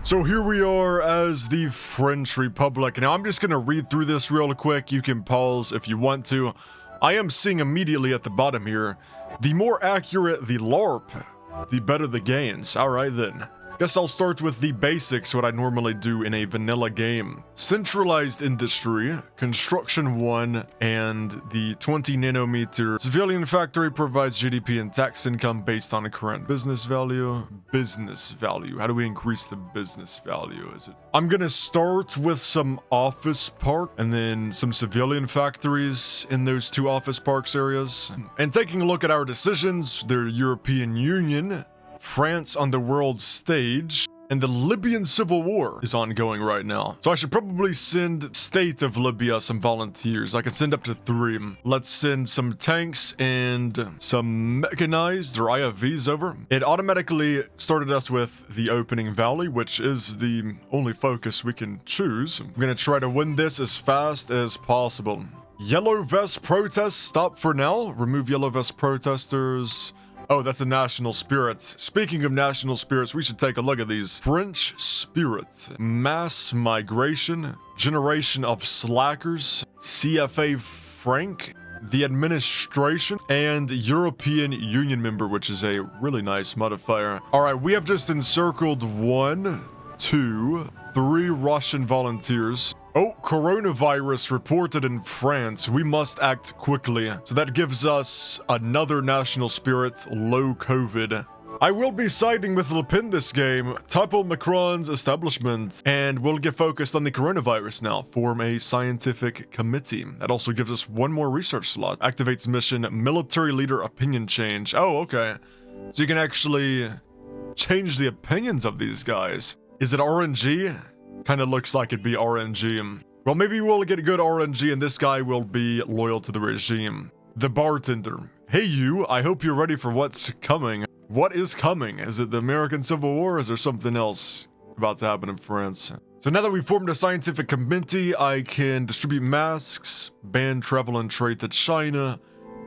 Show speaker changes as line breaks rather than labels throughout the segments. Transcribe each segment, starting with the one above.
So here we are as the French Republic. Now I'm just going to read through this real quick. You can pause if you want to. I am seeing immediately at the bottom here, the more accurate the LARP, the better the gains. All right then. Guess I'll start with the basics, what I normally do in a vanilla game. Centralized industry, construction 1, and the 20 nanometer civilian factory provides GDP and tax income based on the current business value. Business value. How do we increase the business value? I'm gonna start with some office park and then some civilian factories in those 2 office parks areas. And taking a look at our decisions, the European Union, France on the world stage, and the Libyan civil war is ongoing right now. So I should probably send State of Libya some volunteers. I can send up to 3. Let's send some tanks and some mechanized or IFVs over. It automatically started us with the opening valley, which is the only focus we can choose. I'm gonna try to win this as fast as possible. Yellow vest protests, stop for now. Remove yellow vest protesters. Oh, that's a national spirits. Speaking of national spirits, we should take a look at these. French spirits, mass migration, generation of slackers, CFA Frank, the administration, and European Union member, which is a really nice modifier. All right, we have just encircled 1, 2, 3 Russian volunteers. Oh, coronavirus reported in France. We must act quickly. So that gives us another national spirit, low COVID. I will be siding with Le Pen this game, topple Macron's establishment, and we'll get focused on the coronavirus now. Form a scientific committee. That also gives us 1 more research slot. Activates mission, military leader opinion change. Oh, okay. So you can actually change the opinions of these guys. Is it RNG? Kind of looks like it'd be RNG. Well, maybe we'll get a good RNG and this guy will be loyal to the regime. The bartender. Hey you, I hope you're ready for what's coming. What is coming? Is it the American Civil War or is there something else about to happen in France? So now that we've formed a scientific committee, I can distribute masks, ban travel and trade to China,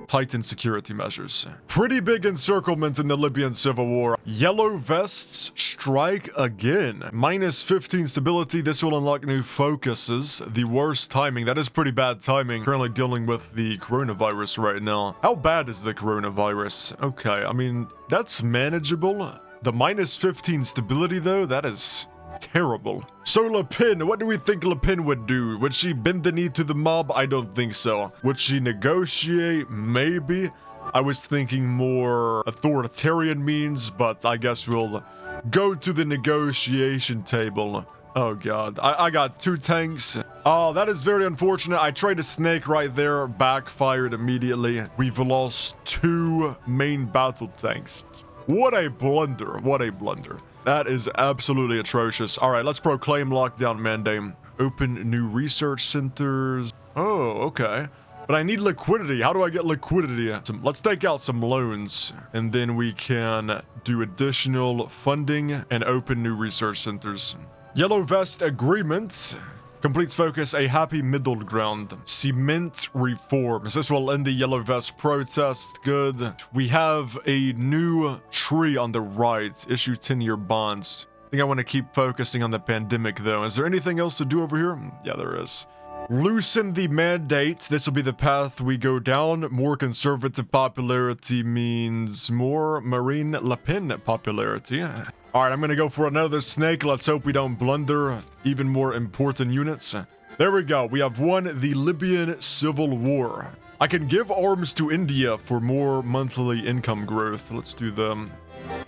tighten security measures. Pretty big encirclement in the Libyan civil war. Yellow vests strike again. Minus 15 stability. This will unlock new focuses. The worst timing. That is pretty bad timing. Currently dealing with the coronavirus right now. How bad is the coronavirus? Okay, I mean, that's manageable. The minus 15 stability though, that is terrible. So Le Pen, what do we think Le Pen would do? Would she bend the knee to the mob? I don't think so. Would she negotiate? Maybe. I was thinking more authoritarian means, but I guess we'll go to the negotiation table. Oh god, I got 2 tanks. Oh, that is very unfortunate. I tried to snake right there, backfired immediately. We've lost 2 main battle tanks. What a blunder, what a blunder. That is absolutely atrocious. All right, let's proclaim lockdown mandate. Open new research centers. Oh, okay. But I need liquidity. How do I get liquidity? Let's take out some loans, and then we can do additional funding and open new research centers. Yellow vest agreement. Completes focus, a happy middle ground. Cement reforms. This will end the yellow vest protest. Good. We have a new tree on the right. Issue 10-year bonds. I think I want to keep focusing on the pandemic though. Is there anything else to do over here? Yeah, there is. Loosen the mandate. This will be the path we go down. More conservative popularity means more Marine Le Pen popularity. All right, I'm going to go for another snake. Let's hope we don't blunder even more important units. There we go. We have won the Libyan civil war. I can give arms to India for more monthly income growth. Let's do them.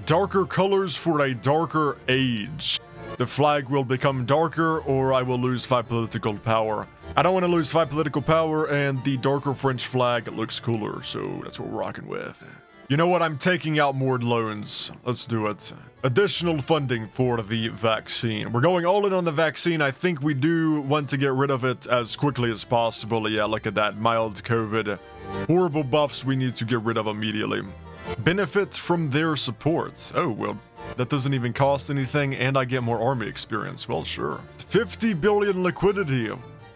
Darker colors for a darker age. The flag will become darker or I will lose 5 political power. I don't want to lose 5 political power and the darker French flag looks cooler, so that's what we're rocking with. You know what? I'm taking out more loans. Let's do it. Additional funding for the vaccine. We're going all in on the vaccine. I think we do want to get rid of it as quickly as possible. Yeah, look at that. Mild COVID. Horrible buffs we need to get rid of immediately. Benefit from their support. Oh, well, that doesn't even cost anything and I get more army experience. Well, sure. 50 billion liquidity.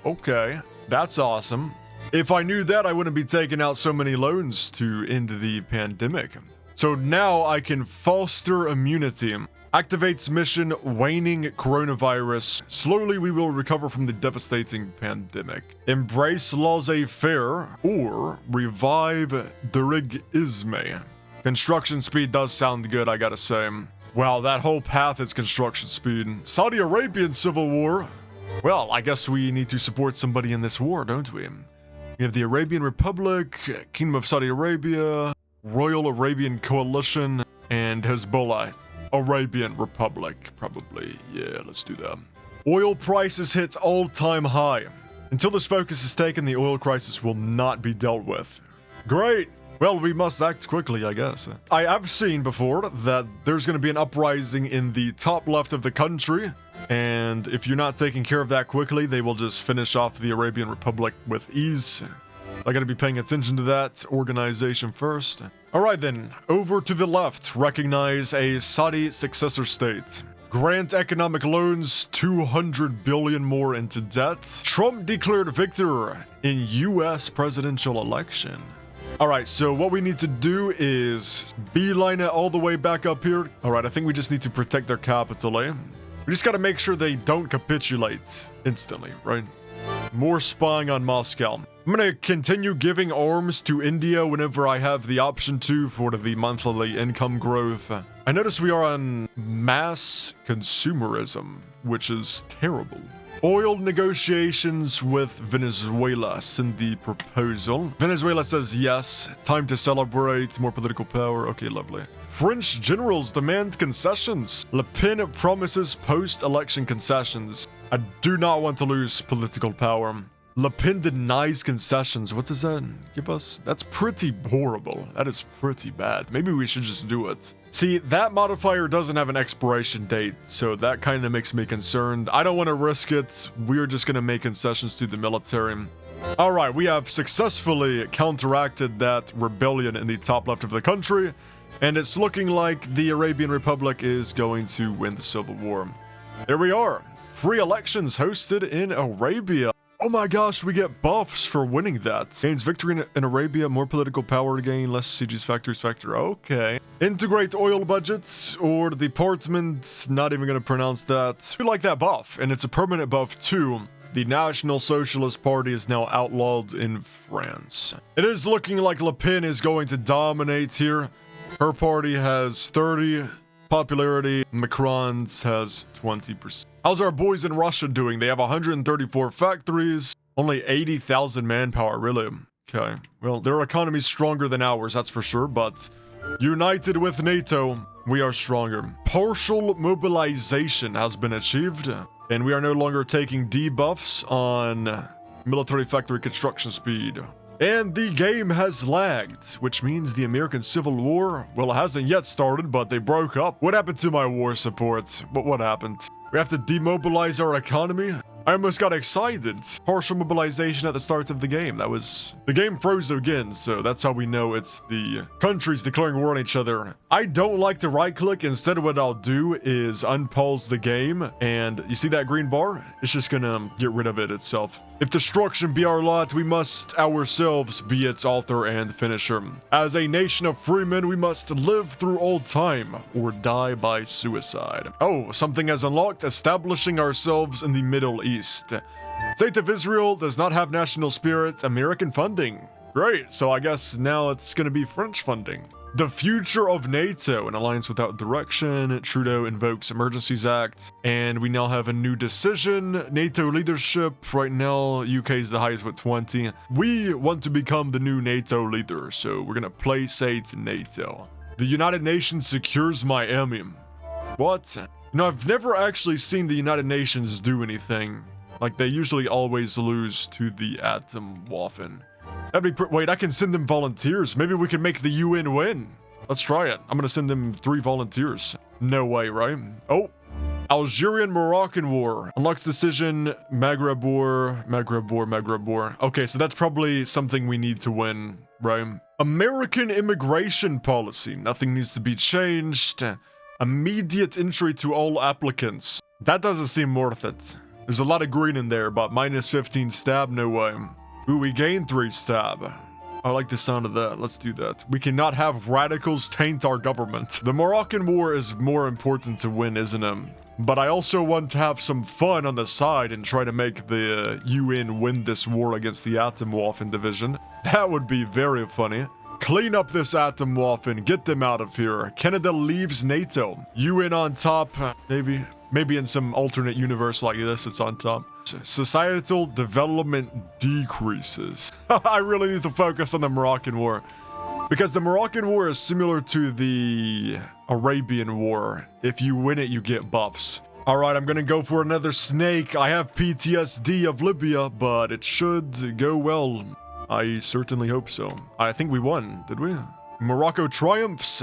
Okay, that's awesome. If I knew that, I wouldn't be taking out so many loans to end the pandemic. So now I can foster immunity. Activates mission waning coronavirus. Slowly we will recover from the devastating pandemic. Embrace laissez-faire or revive dirigisme. Construction speed does sound good, I gotta say. Wow, that whole path is construction speed. Saudi Arabian civil war. Well, I guess we need to support somebody in this war, don't we? We have the Arabian Republic, Kingdom of Saudi Arabia, Royal Arabian Coalition, and Hezbollah. Arabian Republic, probably. Yeah, let's do that. Oil prices hit all-time high. Until this focus is taken, the oil crisis will not be dealt with. Great! Well, we must act quickly, I guess. I have seen before that there's going to be an uprising in the top left of the country, and if you're not taking care of that quickly, they will just finish off the Arabian Republic with ease. I gotta be paying attention to that organization first. Alright then, over to the left, recognize a Saudi successor state. Grant economic loans, 200 billion more into debt. Trump declared victor in US presidential election. Alright, so what we need to do is beeline it all the way back up here. Alright, I think we just need to protect their capital, eh? We just gotta make sure they don't capitulate instantly, right? More spying on Moscow. I'm gonna continue giving arms to India whenever I have the option to for the monthly income growth. I notice we are on mass consumerism, which is terrible. Oil negotiations with Venezuela. Send the proposal. Venezuela says yes. Time to celebrate. More political power. Okay, lovely. French generals demand concessions. Le Pen promises post-election concessions. I do not want to lose political power. Le Pen denies concessions. What does that give us? That's pretty horrible. That is pretty bad. Maybe we should just do it. See, that modifier doesn't have an expiration date, so that kind of makes me concerned. I don't want to risk it. We're just going to make concessions to the military. All right, we have successfully counteracted that rebellion in the top left of the country, and it's looking like the Arabian Republic is going to win the civil war. There we are. Free elections hosted in Arabia. Oh my gosh, we get buffs for winning that. Gains victory in Arabia, more political power to gain, less sieges, factories, factor. Okay. Integrate oil budgets or department. Not even going to pronounce that. We like that buff, and it's a permanent buff too. The National Socialist Party is now outlawed in France. It is looking like Le Pen is going to dominate here. Her party has 30 popularity. Macron's has 20%. How's our boys in Russia doing? They have 134 factories, only 80,000 manpower, really. Okay, well, their economy's stronger than ours, that's for sure, but united with NATO, we are stronger. Partial mobilization has been achieved, and we are no longer taking debuffs on military factory construction speed. And the game has lagged, which means the American Civil War, well, it hasn't yet started, but they broke up. What happened to my war support? What happened? We have to demobilize our economy? I almost got excited. Partial mobilization at the start of the game. The game froze again, so that's how we know it's the countries declaring war on each other. I don't like to right click. Instead, what I'll do is unpause the game, and you see that green bar? It's just gonna get rid of it itself. If destruction be our lot, we must ourselves be its author and finisher. As a nation of free men, we must live through all time or die by suicide. Oh, something has unlocked, establishing ourselves in the Middle East. State of Israel does not have national spirit. American funding. Great, so I guess now it's gonna be French funding. The future of NATO, an alliance without direction. Trudeau invokes Emergencies Act, and we now have a new decision. NATO leadership, right now, UK is the highest with 20. We want to become the new NATO leader, so we're gonna placate NATO. The United Nations secures Miami. What? You know, I've never actually seen the United Nations do anything. Like, they usually always lose to the Atomwaffen. That'd be wait, I can send them volunteers. Maybe we can make the UN win. Let's try it. I'm gonna send them 3 volunteers. No way, right? Oh, Algerian-Moroccan War. Unlocks decision, Maghreb War, Maghreb War, Maghreb War. Okay, so that's probably something we need to win, right? American immigration policy. Nothing needs to be changed. Immediate entry to all applicants. That doesn't seem worth it. There's a lot of green in there, but minus 15 stab, no way. Ooh, we gained 3 stab. I like the sound of that. Let's do that. We cannot have radicals taint our government. The Moroccan War is more important to win, isn't it? But I also want to have some fun on the side and try to make the UN win this war against the Atomwaffen division. That would be very funny. Clean up this Atomwaffen, get them out of here. Canada leaves NATO. UN on top, maybe in some alternate universe like this, it's on top. Societal development decreases. I really need to focus on the Moroccan War. Because the Moroccan War is similar to the Arabian War. If you win it, you get buffs. Alright, I'm gonna go for another snake. I have PTSD of Libya, but it should go well. I certainly hope so. I think we won, did we? Morocco triumphs.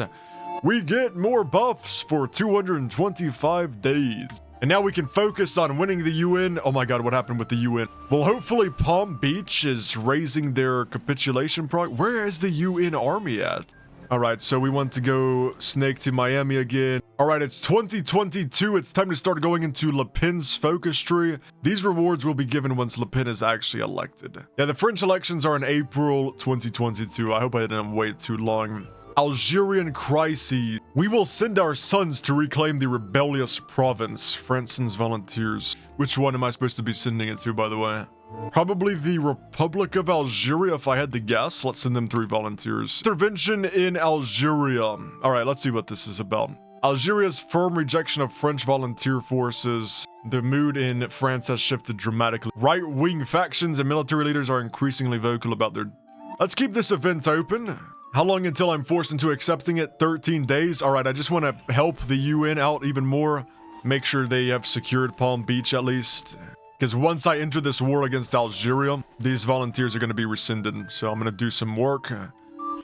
We get more buffs for 225 days. And now we can focus on winning the UN. Oh my god, what happened with the UN? Well, hopefully Palm Beach is raising their capitulation Where is the UN army at? Alright, so we want to go snake to Miami again. Alright, it's 2022. It's time to start going into Le Pen's focus tree. These rewards will be given once Le Pen is actually elected. Yeah, the French elections are in April 2022. I hope I didn't wait too long. Algerian crisis. We will send our sons to reclaim the rebellious province. France sends volunteers. Which one am I supposed to be sending it to, by the way? Probably the Republic of Algeria, if I had to guess. Let's send them 3 volunteers. Intervention in Algeria. Alright, let's see what this is about. Algeria's firm rejection of French volunteer forces. The mood in France has shifted dramatically. Right-wing factions and military leaders are increasingly vocal about their... Let's keep this event open. How long until I'm forced into accepting it? 13 days? Alright, I just want to help the UN out even more. Make sure they have secured Palm Beach at least. Because once I enter this war against Algeria, these volunteers are going to be rescinded. So I'm going to do some work.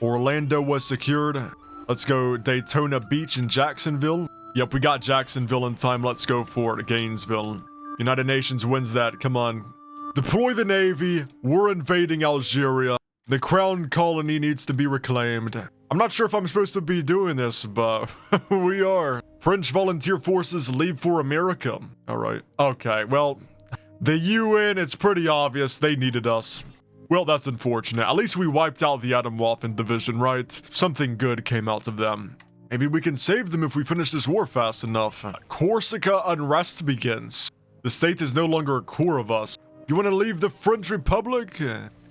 Orlando was secured. Let's go Daytona Beach and Jacksonville. Yep, we got Jacksonville in time. Let's go for it. Gainesville. United Nations wins that. Come on. Deploy the Navy. We're invading Algeria. The Crown Colony needs to be reclaimed. I'm not sure if I'm supposed to be doing this, but we are. French volunteer forces leave for America. All right. Okay, well... The UN, it's pretty obvious they needed us. Well, that's unfortunate. At least we wiped out the Atomwaffen division, right? Something good came out of them. Maybe we can save them if we finish this war fast enough. Corsica unrest begins. The state is no longer a core of us. You want to leave the French Republic?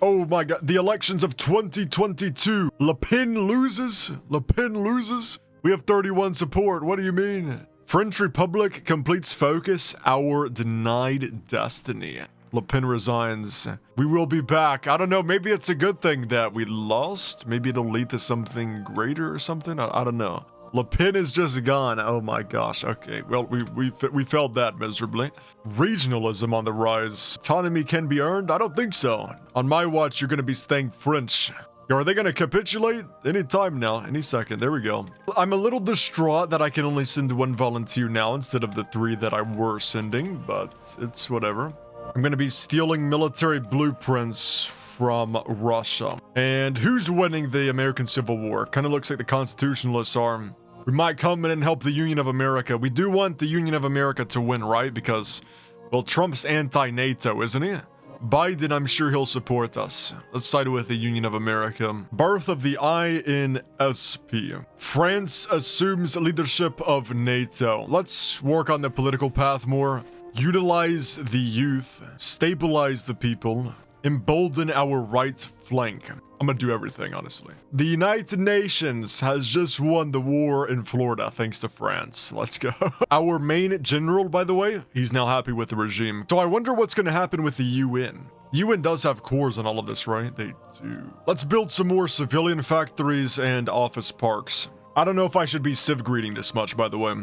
Oh my god, the elections of 2022. Le Pen loses? Le Pen loses? We have 31 support. What do you mean? French Republic completes focus, our denied destiny. Le Pen resigns. We will be back. I don't know, maybe it's a good thing that we lost. Maybe it'll lead to something greater or something. I don't know. Le Pen is just gone. Oh my gosh. Okay, well, we failed that miserably. Regionalism on the rise. Autonomy can be earned? I don't think so. On my watch, you're gonna be staying French. Are they gonna capitulate? Any time now, any second. There we go. I'm a little distraught that I can only send 1 volunteer now instead of the 3 that I were sending, but it's whatever. I'm gonna be stealing military blueprints from Russia. And who's winning the American Civil War? Kind of looks like the Constitutionalists are. We might come in and help the Union of America. We do want the Union of America to win, right? Because, well, Trump's anti-NATO, isn't he? Biden, I'm sure he'll support us. Let's side with the Union of America. Birth of the INSP. France assumes leadership of NATO. Let's work on the political path more. Utilize the youth. Stabilize the people. Embolden our right flank. I'm gonna do everything, honestly. The United Nations has just won the war in Florida, thanks to France. Let's go. Our main general, by the way, he's now happy with the regime. So I wonder what's gonna happen with the UN. UN does have cores on all of this, right? They do. Let's build some more civilian factories and office parks. I don't know if I should be civ greeting this much, by the way.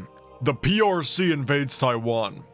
The PRC invades Taiwan.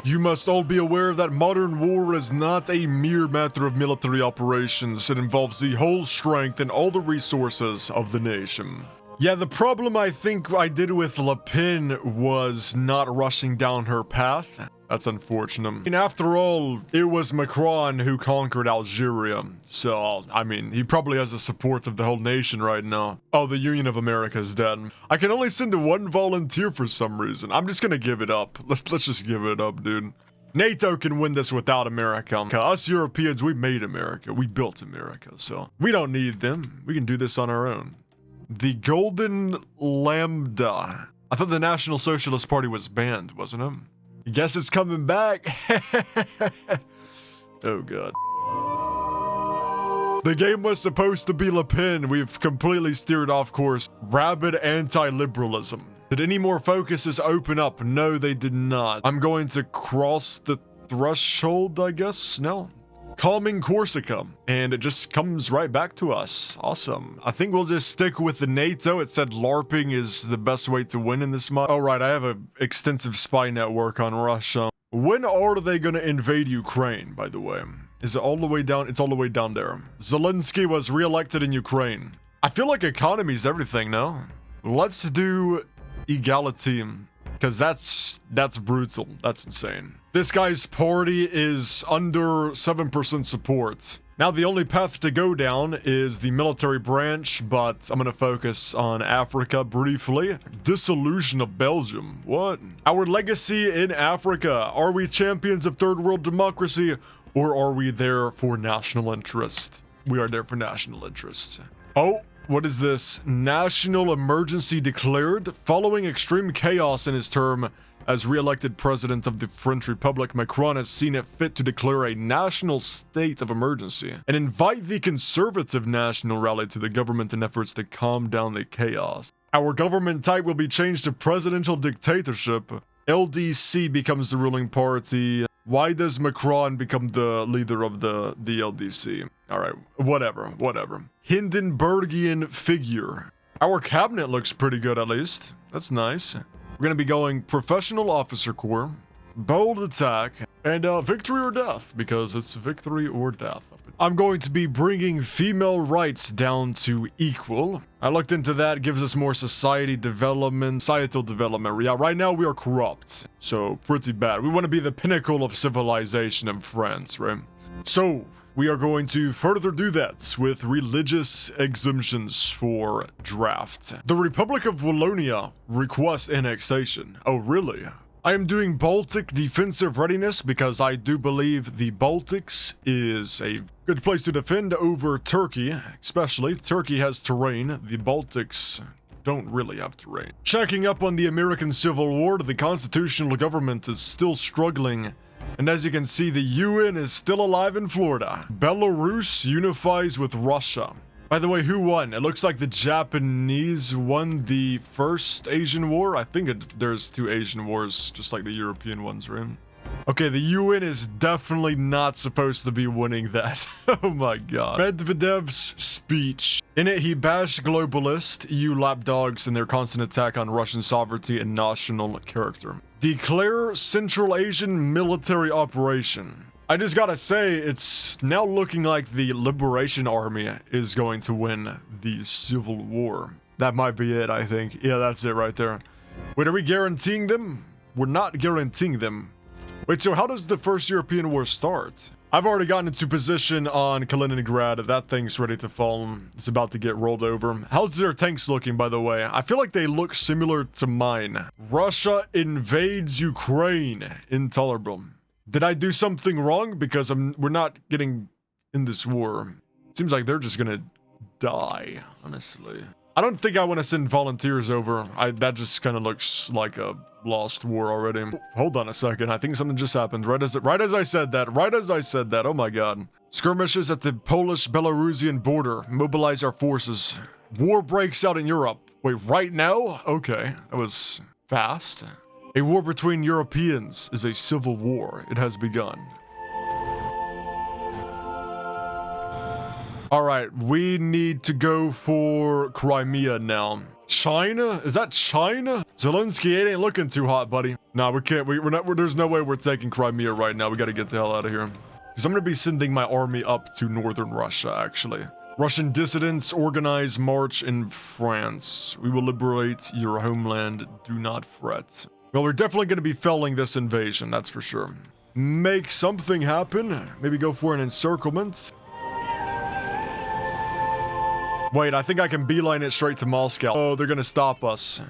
You must all be aware that modern war is not a mere matter of military operations. It involves the whole strength and all the resources of the nation. Yeah, the problem I think I did with Le Pen was not rushing down her path. That's unfortunate. And after all, it was Macron who conquered Algeria. So, I mean, he probably has the support of the whole nation right now. Oh, the Union of America is dead. I can only send 1 volunteer for some reason. I'm just gonna give it up. Let's just give it up, dude. NATO can win this without America. Us Europeans, we made America. We built America, so we don't need them. We can do this on our own. The Golden Lambda. I thought the National Socialist Party was banned, wasn't it? I guess it's coming back. Oh, God. The game was supposed to be Le Pen. We've completely steered off course. Rabid anti-liberalism. Did any more focuses open up? No, they did not. I'm going to cross the threshold, I guess? No. Calming Corsica. And it just comes right back to us. Awesome. I think we'll just stick with the NATO. It said LARPing is the best way to win in this mod. Oh, right. I have an extensive spy network on Russia. When are they going to invade Ukraine, by the way? Is it all the way down? It's all the way down there. Zelensky was re-elected in Ukraine. I feel like economy is everything, no? Let's do equality, because that's brutal. That's insane. This guy's party is under 7% support. Now, the only path to go down is the military branch, but I'm going to focus on Africa briefly. Dissolution of Belgium. What? Our legacy in Africa. Are we champions of third world democracy, or are we there for national interest? We are there for national interest. Oh, what is this? National emergency declared following extreme chaos in his term as re-elected president of the French Republic. Macron has seen it fit to declare a national state of emergency and invite the conservative national rally to the government in efforts to calm down the chaos. Our government type will be changed to presidential dictatorship. LDC becomes the ruling party. Why does Macron become the leader of the LDC? All right, whatever. Hindenburgian figure. Our cabinet looks pretty good, at least. That's nice. We're going to be going professional officer corps, bold attack, and victory or death, because it's victory or death. I'm going to be bringing female rights down to equal. I looked into that. Gives us more societal development. Yeah, right now we are corrupt, so pretty bad. We want to be the pinnacle of civilization in France, right? So we are going to further do that with religious exemptions for draft. The Republic of Wallonia requests annexation. Oh, really? I am doing Baltic defensive readiness because I do believe the Baltics is a good place to defend over Turkey, especially. Turkey has terrain. The Baltics don't really have terrain. Checking up on the American Civil War, the constitutional government is still struggling. And as you can see, the UN is still alive in Florida. Belarus unifies with Russia. By the way, who won? It looks like the Japanese won the first Asian war. I think there's two Asian wars, just like the European ones, right? Okay, the UN is definitely not supposed to be winning that. Oh my god. Medvedev's speech. In it, he bashed globalist, EU lapdogs, and their constant attack on Russian sovereignty and national character. Declare Central Asian military operation. I just gotta say, it's now looking like the Liberation Army is going to win the Civil War. That might be it, I think. Yeah, that's it right there. Wait, are we guaranteeing them? We're not guaranteeing them. Wait, so how does the First European War start? I've already gotten into position on Kaliningrad. That thing's ready to fall. It's about to get rolled over. How's their tanks looking, by the way? I feel like they look similar to mine. Russia invades Ukraine. Intolerable. Did I do something wrong? Because we're not getting in this war. Seems like they're just gonna die, honestly. I don't think I want to send volunteers over. That just kind of looks like a lost war already. Hold on a second. I think something just happened. Right as I said that. Oh my god. Skirmishes at the Polish-Belarusian border. Mobilize our forces. War breaks out in Europe. Wait, right now? Okay, that was fast. A war between Europeans is a civil war. It has begun. All right, we need to go for Crimea now. China? Is that China? Zelensky, it ain't looking too hot, buddy. Nah, we can't. We're not. There's no way we're taking Crimea right now. We got to get the hell out of here. Because I'm going to be sending my army up to northern Russia, actually. Russian dissidents organize march in France. We will liberate your homeland. Do not fret. Well, we're definitely going to be felling this invasion, that's for sure. Make something happen. Maybe go for an encirclement. Wait, I think I can beeline it straight to Moscow. Oh, they're going to stop us.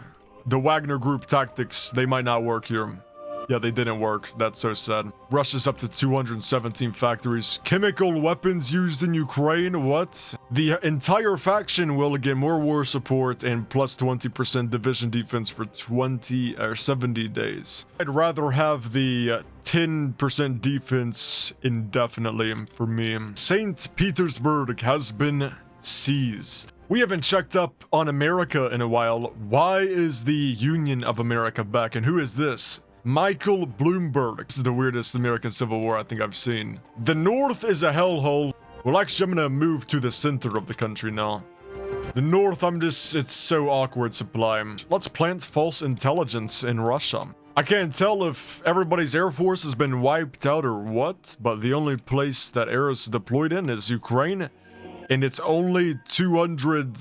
The Wagner Group tactics, they might not work here. Yeah, they didn't work. That's so sad. Russia's up to 217 factories. Chemical weapons used in Ukraine. What? The entire faction will get more war support and plus 20% division defense for 20 or 70 days. I'd rather have the 10% defense indefinitely for me. St. Petersburg has been seized. We haven't checked up on America in a while. Why is the Union of America back? And who is this? Michael Bloomberg. This is the weirdest American Civil War I think I've seen. The North is a hellhole. Well, actually, I'm gonna move to the center of the country now. The North, it's so awkward supply. Let's plant false intelligence in Russia. I can't tell if everybody's air force has been wiped out or what, but the only place that air is deployed in is Ukraine. And it's only 200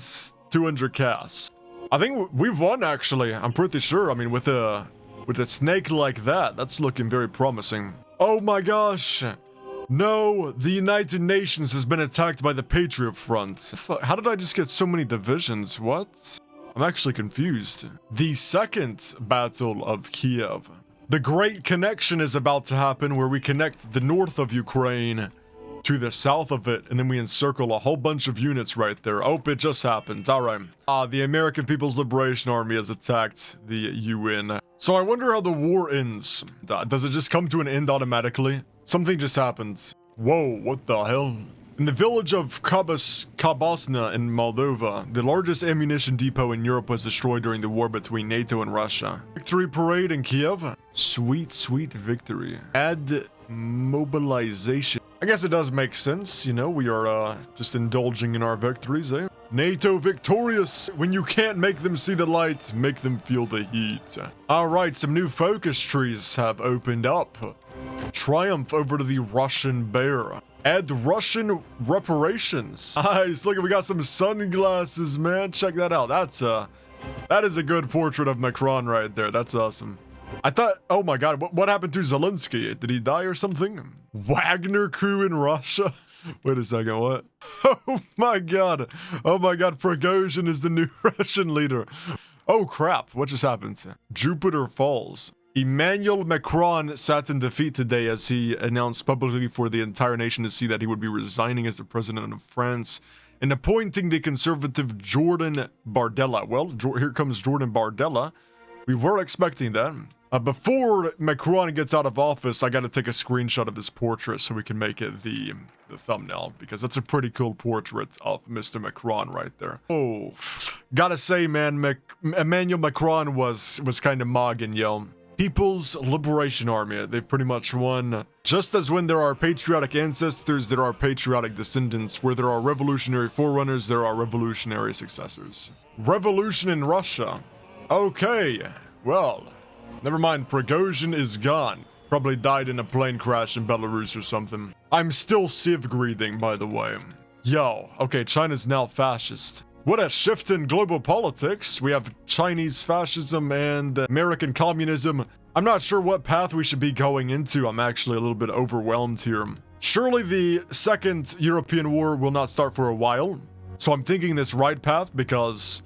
CAS. I think we've won, actually. I'm pretty sure. I mean, with a snake like that, that's looking very promising. Oh my gosh. No, the United Nations has been attacked by the Patriot Front. How did I just get so many divisions? What? I'm actually confused. The second Battle of Kiev. The Great Connection is about to happen, where we connect the north of Ukraine to the south of it, and then we encircle a whole bunch of units right there. Oh, it just happened. All right. The American People's Liberation Army has attacked the UN. So I wonder how the war ends. Does it just come to an end automatically? Something just happened. Whoa, what the hell? In the village of Kabasna in Moldova, the largest ammunition depot in Europe was destroyed during the war between NATO and Russia. Victory parade in Kiev? Sweet, sweet victory. Add mobilization. I guess it does make sense, you know, we are just indulging in our victories, eh? NATO victorious! When you can't make them see the light, make them feel the heat. Alright, some new focus trees have opened up. Triumph over to the Russian bear. Add Russian reparations. Nice, look, we got some sunglasses, man. Check that out. That is a good portrait of Macron right there. That's awesome. I thought, oh my god, what happened to Zelensky? Did he die or something? Wagner crew in Russia? Wait a second, what? Oh my god, Prigozhin is the new Russian leader. Oh crap, what just happened? Jupiter Falls. Emmanuel Macron sat in defeat today as he announced publicly for the entire nation to see that he would be resigning as the president of France and appointing the conservative Jordan Bardella. Well, here comes Jordan Bardella. We were expecting that. Before Macron gets out of office, I gotta take a screenshot of this portrait so we can make it the thumbnail, because that's a pretty cool portrait of Mr. Macron right there. Oh, gotta say, man, Emmanuel Macron was kind of mogging, yo. People's Liberation Army, they've pretty much won. Just as when there are patriotic ancestors, there are patriotic descendants. Where there are revolutionary forerunners, there are revolutionary successors. Revolution in Russia. Okay, well, never mind, Prigozhin is gone. Probably died in a plane crash in Belarus or something. I'm still civ-greeting, by the way. Yo, okay, China's now fascist. What a shift in global politics. We have Chinese fascism and American communism. I'm not sure what path we should be going into. I'm actually a little bit overwhelmed here. Surely the second European war will not start for a while. So I'm thinking this right path because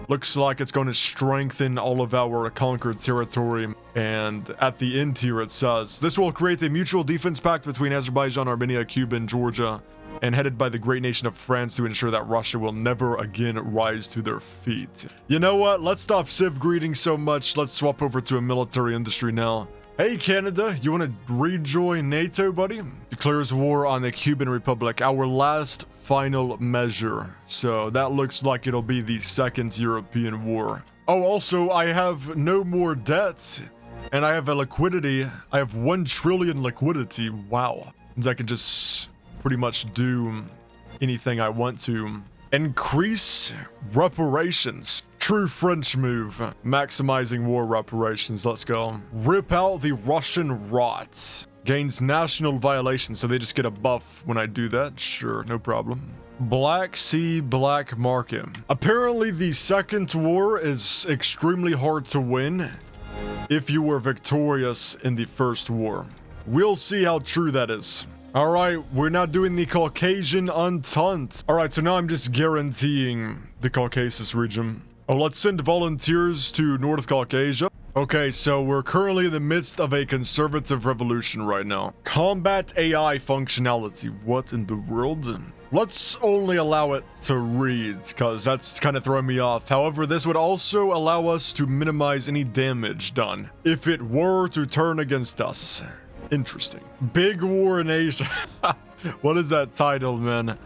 looks like it's going to strengthen all of our conquered territory. And at the end here it says, this will create a mutual defense pact between Azerbaijan, Armenia, Cuba, and Georgia, and headed by the great nation of France to ensure that Russia will never again rise to their feet. You know what? Let's stop civ greeting so much. Let's swap over to a military industry now. Hey Canada, you want to rejoin NATO, buddy? Declares war on the Cuban Republic, our last final measure. So that looks like it'll be the second European war. Oh, also, I have no more debts, and I have a liquidity. I have 1 trillion liquidity. Wow. And I can just pretty much do anything I want to. Increase reparations. True French move. Maximizing war reparations. Let's go. Rip out the Russian rot. Gains national violation, so they just get a buff when I do that. Sure, no problem. Black Sea Black Market. Apparently the second war is extremely hard to win if you were victorious in the first war. We'll see how true that is. Alright, we're now doing the Caucasian Entente. Alright, so now I'm just guaranteeing the Caucasus region. Oh, let's send volunteers to North Caucasia. Okay, so we're currently in the midst of a conservative revolution right now. Combat AI functionality. What in the world? Let's only allow it to read, because that's kind of throwing me off. However, this would also allow us to minimize any damage done if it were to turn against us. Interesting. Big War in Asia. What is that title, man?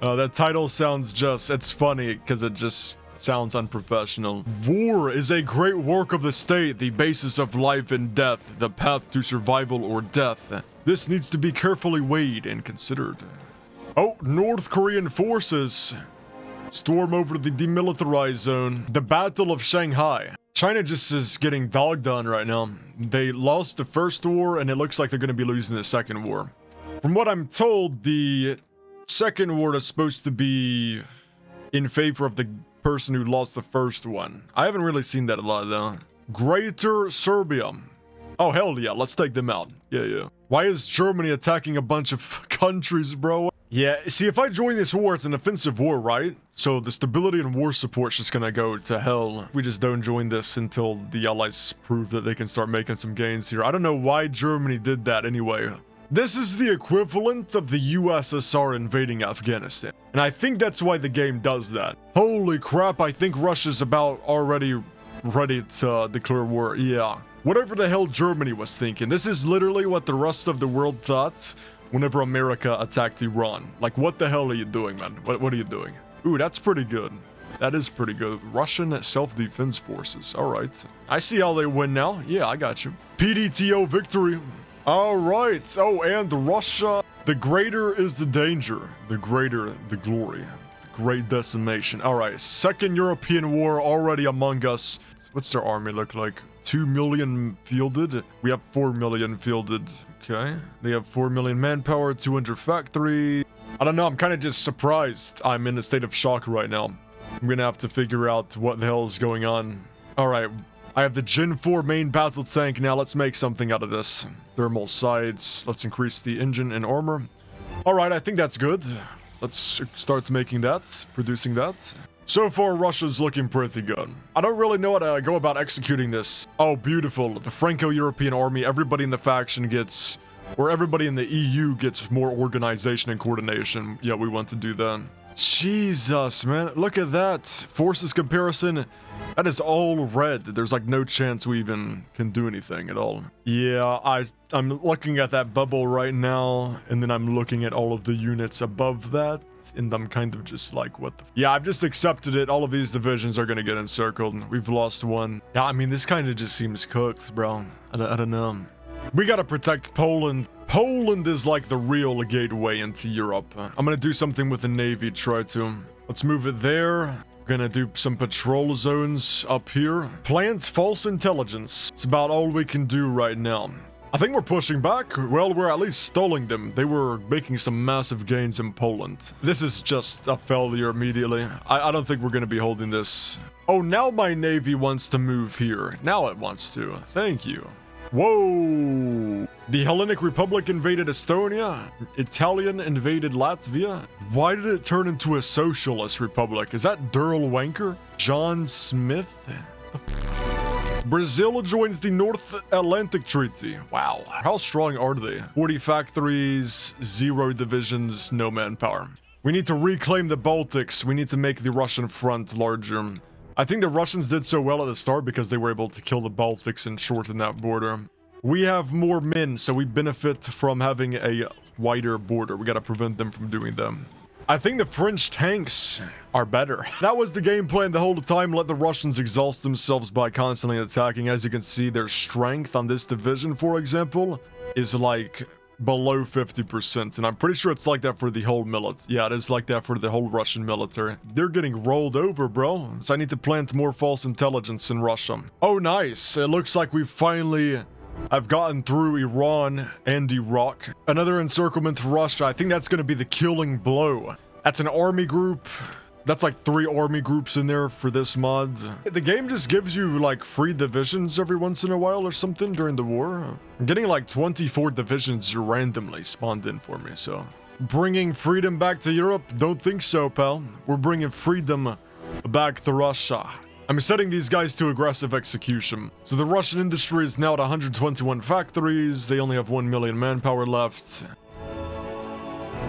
That title sounds it's funny because it just sounds unprofessional. War is a great work of the state, the basis of life and death, the path to survival or death. This needs to be carefully weighed and considered. Oh, North Korean forces storm over the demilitarized zone. The Battle of Shanghai. China just is getting dogged on right now. They lost the first war, and it looks like they're going to be losing the second war. From what I'm told, the second war is supposed to be in favor of the person who lost the first one. I haven't really seen that a lot, though. Greater Serbia. Oh, hell yeah, let's take them out. Yeah. Why is Germany attacking a bunch of countries, bro? Yeah, see, if I join this war, it's an offensive war, right? So the stability and war support's just gonna go to hell. We just don't join this until the Allies prove that they can start making some gains here. I don't know why Germany did that anyway. This is the equivalent of the USSR invading Afghanistan. And I think that's why the game does that. Holy crap, I think Russia's about already ready to declare war. Yeah. Whatever the hell Germany was thinking. This is literally what the rest of the world thought whenever America attacked Iran. Like, what the hell are you doing, man? What are you doing? Ooh, that's pretty good. That is pretty good. Russian self-defense forces. All right. I see how they win now. Yeah, I got you. PDTO victory. All right. Oh, and Russia. The greater is the danger. The greater the glory. The great decimation. All right. Second European war already among us. What's their army look like? 2 million fielded. We have 4 million fielded. Okay. They have 4 million manpower, 200 factory. I don't know. I'm kind of just surprised. I'm in a state of shock right now. I'm going to have to figure out what the hell is going on. All right. I have the Gen 4 main battle tank. Now let's make something out of this. Thermal sights. Let's increase the engine and armor. All right. I think that's good. Let's start making that, producing that. So far, Russia's looking pretty good. I don't really know how to go about executing this. Oh, beautiful. The Franco-European army, everybody in the faction gets, or everybody in the EU gets more organization and coordination. Yeah, we want to do that. Jesus, man. Look at that. Forces comparison. That is all red. There's like no chance we even can do anything at all. Yeah, I'm looking at that bubble right now, and then I'm looking at all of the units above that. And I'm kind of just like, what the... Yeah, I've just accepted it. All of these divisions are going to get encircled. We've lost one. Yeah, I mean, this kind of just seems cooked, bro. I don't know. We got to protect Poland. Poland is like the real gateway into Europe. I'm going to do something with the Navy, try to. Let's move it there. We're going to do some patrol zones up here. Plant false intelligence. It's about all we can do right now. I think we're pushing back. Well, we're at least stalling them. They were making some massive gains in Poland. This is just a failure immediately. I don't think we're going to be holding this. Oh, now my Navy wants to move here. Now it wants to. Thank you. Whoa. The Hellenic Republic invaded Estonia. Italian invaded Latvia. Why did it turn into a socialist republic? Is that Durl Wanker? John Smith? Brazil joins the North Atlantic Treaty. Wow. How strong are they? 40 factories, 0 divisions, no manpower. We need to reclaim the Baltics. We need to make the Russian front larger. I think the Russians did so well at the start because they were able to kill the Baltics and shorten that border. We have more men, so we benefit from having a wider border. We got to prevent them from doing that. I think the French tanks are better. That was the game plan the whole time. Let the Russians exhaust themselves by constantly attacking. As you can see, their strength on this division, for example, is like below 50%. And I'm pretty sure it's like that for the whole military. Yeah, it is like that for the whole Russian military. They're getting rolled over, bro. So I need to plant more false intelligence in Russia. Oh, nice. It looks like we finally... I've gotten through Iran and Iraq. Another encirclement to Russia. I think that's going to be the killing blow. That's an army group. That's like 3 army groups in there for this mod. The game just gives you like free divisions every once in a while or something during the war. I'm getting like 24 divisions randomly spawned in for me, so. Bringing freedom back to Europe? Don't think so, pal. We're bringing freedom back to Russia. I'm setting these guys to aggressive execution. So the Russian industry is now at 121 factories. They only have 1 million manpower left.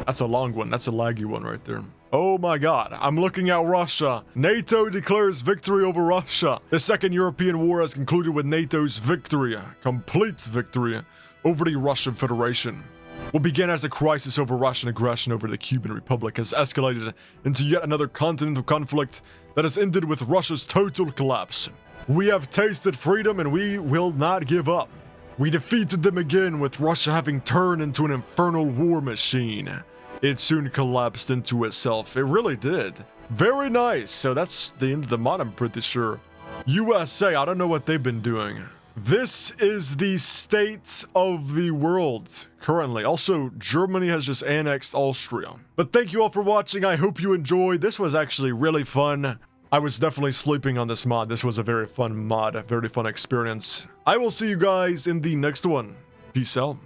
That's a long one. That's a laggy one right there. Oh my god, I'm looking at Russia. NATO declares victory over Russia. The Second European War has concluded with NATO's victory, complete victory, over the Russian Federation. What began as a crisis over Russian aggression over the Cuban Republic has escalated into yet another continental conflict that has ended with Russia's total collapse. We have tasted freedom and we will not give up. We defeated them again, with Russia having turned into an infernal war machine. It soon collapsed into itself. It really did. Very nice. So that's the end of the mod, I'm pretty sure. USA, I don't know what they've been doing. This is the state of the world currently. Also, Germany has just annexed Austria. But thank you all for watching. I hope you enjoyed. This was actually really fun. I was definitely sleeping on this mod. This was a very fun mod, a very fun experience. I will see you guys in the next one. Peace out.